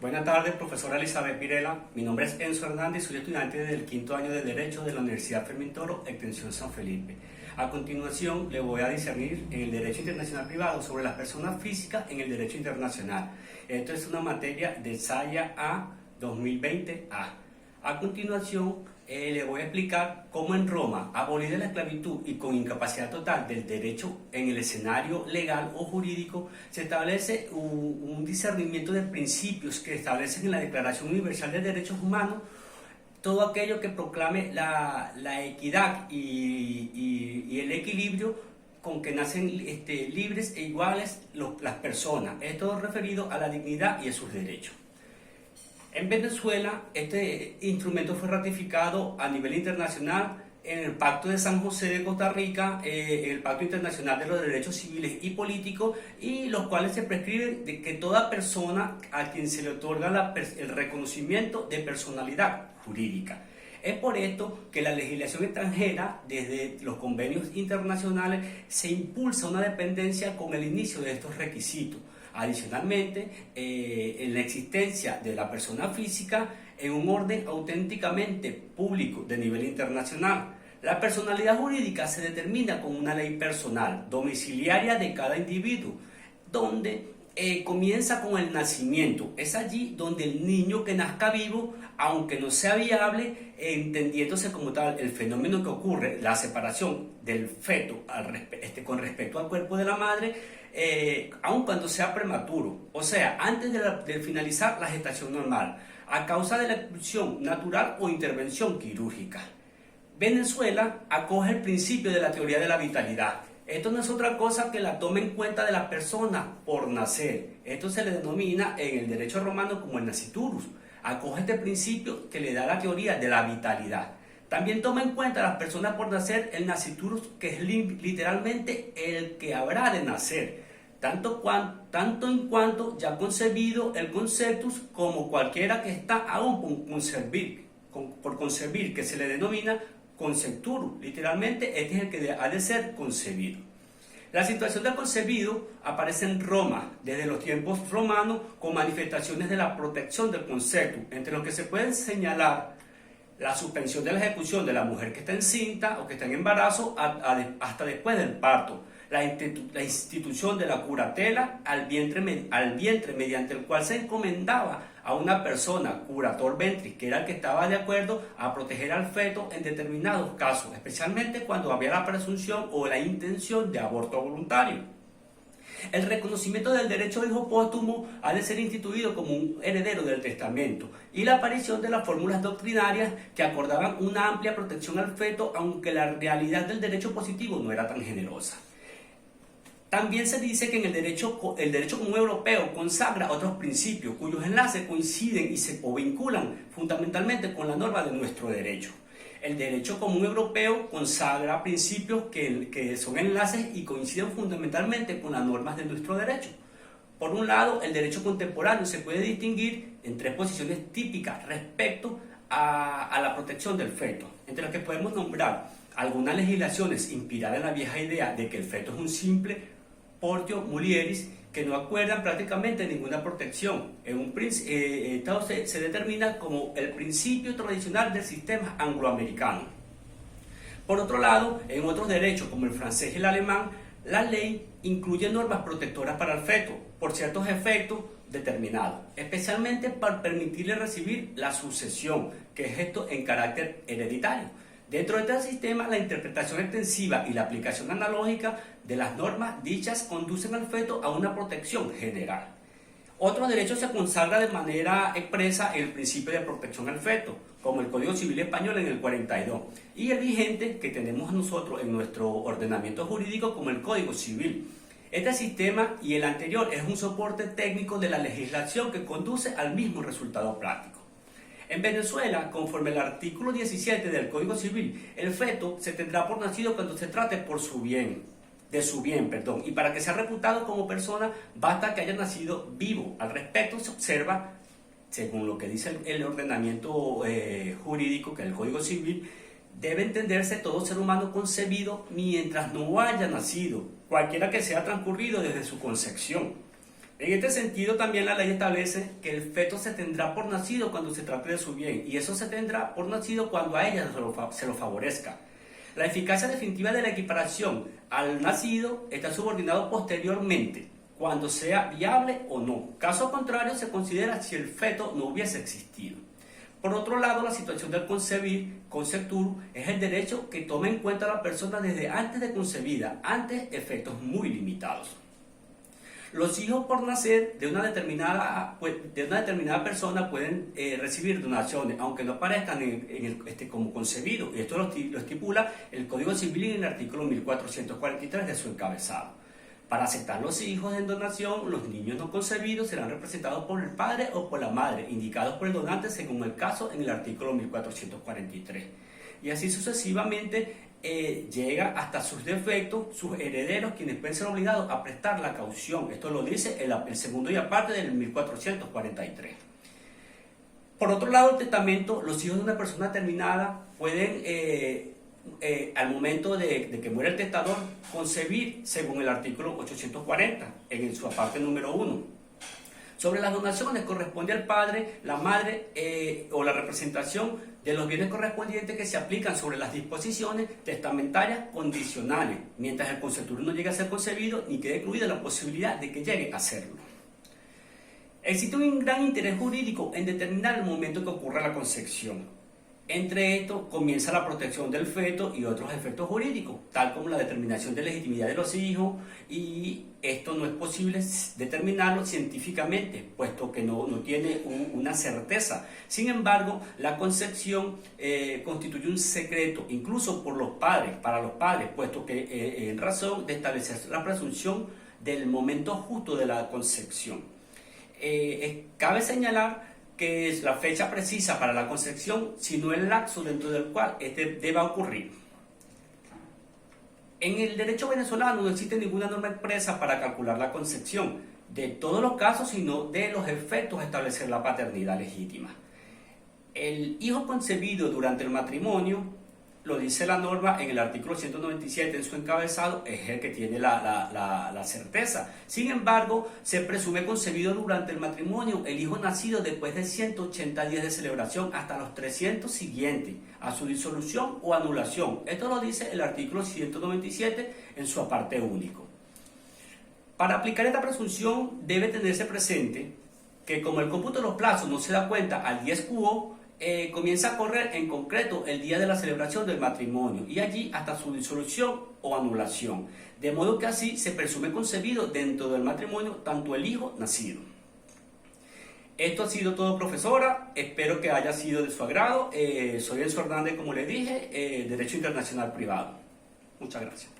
Buenas tardes, profesora Elizabeth Virela. Mi nombre es Enzo Hernández, soy estudiante del quinto año de Derecho de la Universidad Fermín Toro, Extensión San Felipe. A continuación, le voy a discernir en el Derecho Internacional Privado sobre las personas físicas en el Derecho Internacional. Esto es una materia de SAIA A 2020A. A continuación, le voy a explicar cómo en Roma, abolida la esclavitud y con incapacidad total del derecho en el escenario legal o jurídico, se establece un discernimiento de principios que establecen en la Declaración Universal de Derechos Humanos todo aquello que proclame la equidad y el equilibrio con que nacen libres e iguales las personas. Esto referido a la dignidad y a sus derechos. En Venezuela, este instrumento fue ratificado a nivel internacional en el Pacto de San José de Costa Rica, el Pacto Internacional de los Derechos Civiles y Políticos, y los cuales se prescriben de que toda persona a quien se le otorga el reconocimiento de personalidad jurídica. Es por esto que la legislación extranjera, desde los convenios internacionales, se impulsa una dependencia con el inicio de estos requisitos. Adicionalmente, en la existencia de la persona física en un orden auténticamente público de nivel internacional. La personalidad jurídica se determina con una ley personal, domiciliaria de cada individuo, donde comienza con el nacimiento. Es allí donde el niño que nazca vivo, aunque no sea viable, entendiéndose como tal el fenómeno que ocurre, la separación del feto con respecto al cuerpo de la madre, aun cuando sea prematuro, o sea, antes de finalizar la gestación normal, a causa de la expulsión natural o intervención quirúrgica. Venezuela acoge el principio de la teoría de la vitalidad. Esto no es otra cosa que la toma en cuenta de la persona por nacer. Esto se le denomina en el derecho romano como el nasciturus. Acoge este principio que le da la teoría de la vitalidad. También toma en cuenta a las personas por nacer el nasciturus, que es literalmente el que habrá de nacer, tanto en cuanto ya concebido el conceptus como cualquiera que está aún por concebir, que se le denomina concepturum. Literalmente este es el que ha de ser concebido. La situación del concebido aparece en Roma desde los tiempos romanos con manifestaciones de la protección del concepto, entre los que se pueden señalar la suspensión de la ejecución de la mujer que está encinta o que está en embarazo hasta después del parto, la institución de la curatela al vientre mediante el cual se encomendaba a una persona, curator ventris, que era el que estaba de acuerdo a proteger al feto en determinados casos, especialmente cuando había la presunción o la intención de aborto voluntario. El reconocimiento del derecho al hijo póstumo ha de ser instituido como un heredero del testamento, y la aparición de las fórmulas doctrinarias que acordaban una amplia protección al feto, aunque la realidad del derecho positivo no era tan generosa. También se dice que en el derecho común europeo consagra otros principios cuyos enlaces coinciden o vinculan fundamentalmente con la norma de nuestro derecho. El derecho común europeo consagra principios que son enlaces y coinciden fundamentalmente con las normas de nuestro derecho. Por un lado, el derecho contemporáneo se puede distinguir en tres posiciones típicas respecto a la protección del feto, entre las que podemos nombrar algunas legislaciones inspiradas en la vieja idea de que el feto es un simple portio mulieris, que no acuerdan prácticamente ninguna protección. Esto se determina como el principio tradicional del sistema angloamericano. Por otro lado, en otros derechos como el francés y el alemán, la ley incluye normas protectoras para el feto por ciertos efectos determinados, especialmente para permitirle recibir la sucesión, que es esto en carácter hereditario. Dentro de este sistema, la interpretación extensiva y la aplicación analógica de las normas dichas conducen al feto a una protección general. Otros derechos se consagra de manera expresa el principio de protección al feto, como el Código Civil Español en el 42, y el vigente que tenemos nosotros en nuestro ordenamiento jurídico como el Código Civil. Este sistema y el anterior es un soporte técnico de la legislación que conduce al mismo resultado práctico. En Venezuela, conforme al artículo 17 del Código Civil, el feto se tendrá por nacido cuando se trate de su bien, y para que sea reputado como persona basta que haya nacido vivo. Al respecto se observa, según lo que dice el ordenamiento jurídico, que es el Código Civil, debe entenderse todo ser humano concebido mientras no haya nacido, cualquiera que sea transcurrido desde su concepción. En este sentido, también la ley establece que el feto se tendrá por nacido cuando se trate de su bien, y eso se tendrá por nacido cuando a ella se lo favorezca. La eficacia definitiva de la equiparación al nacido está subordinado posteriormente, cuando sea viable o no. Caso contrario, se considera si el feto no hubiese existido. Por otro lado, la situación del concebir, conceptur, es el derecho que toma en cuenta la persona desde antes de concebida, ante efectos muy limitados. Los hijos por nacer de una determinada persona pueden recibir donaciones, aunque no aparezcan como concebidos, y esto lo estipula el Código Civil en el artículo 1443 de su encabezado. Para aceptar los hijos en donación, los niños no concebidos serán representados por el padre o por la madre, indicados por el donante según el caso en el artículo 1443. Y así sucesivamente llega hasta sus defectos, sus herederos, quienes pueden ser obligados a prestar la caución. Esto lo dice el segundo y aparte del 1443. Por otro lado, el testamento, los hijos de una persona terminada pueden, al momento de que muere el testador, concebir según el artículo 840, en su aparte número 1. Sobre las donaciones corresponde al padre, la madre o la representación de los bienes correspondientes que se aplican sobre las disposiciones testamentarias condicionales, mientras el conceptur no llegue a ser concebido ni quede excluida la posibilidad de que llegue a serlo. Existe un gran interés jurídico en determinar el momento que ocurra la concepción. Entre estos comienza la protección del feto y otros efectos jurídicos, tal como la determinación de legitimidad de los hijos, y esto no es posible determinarlo científicamente, puesto que no tiene una certeza. Sin embargo, la concepción constituye un secreto, incluso para los padres, puesto que en razón de establecer la presunción del momento justo de la concepción. Cabe señalar que es la fecha precisa para la concepción, sino el lapso dentro del cual deba ocurrir. En el derecho venezolano no existe ninguna norma expresa para calcular la concepción de todos los casos, sino de los efectos de establecer la paternidad legítima. El hijo concebido durante el matrimonio, lo dice la norma en el artículo 197 en su encabezado, es el que tiene la certeza. Sin embargo, se presume concebido durante el matrimonio el hijo nacido después de 180 días de celebración hasta los 300 siguientes a su disolución o anulación. Esto lo dice el artículo 197 en su aparte único. Para aplicar esta presunción debe tenerse presente que como el cómputo de los plazos no se da cuenta al dies quo, comienza a correr en concreto el día de la celebración del matrimonio y allí hasta su disolución o anulación, de modo que así se presume concebido dentro del matrimonio tanto el hijo nacido. Esto ha sido todo, profesora, espero que haya sido de su agrado. Soy Enzo Hernández, como le dije, Derecho Internacional Privado. Muchas gracias.